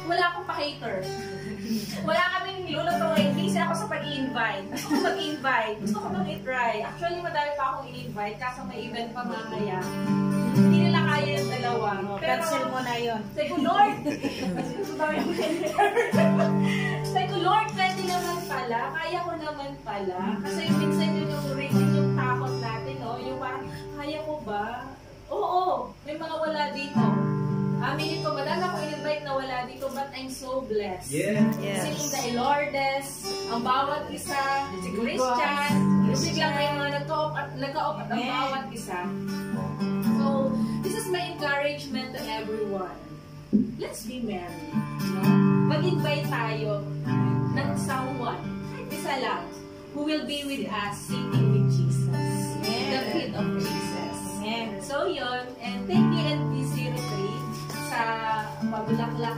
wala akong pa-cater. Wala kaming lulutuin. Busy ako sa pag-i-invite. Gusto ko mag-invite. Gusto ko mag-i-try. Actually, madami pa akong i-invite. Kaso may event pa mamaya. Hindi nila kaya yung dalawa. Cancel mo na yun. Sabi ko, Lord! Sabi ko, Lord, pwede naman pala. Kaya ko naman pala. Kasi minsan yun yung takot natin, no? Yung parang, kaya ko ba? Oo, may mga wala dito. Aminin ko, madami ako in-invite na wala dito, but I'm so blessed. Yeah. Yes. Si Inday Lourdes, ang bawat isa, si Christian, biglang may mga nag-ka-opt ang bawat isa. So, this is my encouragement to everyone. Let's be merry. No? Mag-invite tayo ng someone, isa lang, who will be with us singing with Jesus. The feet of Jesus. So, yun. And thank you, NP03, sa pabulaklak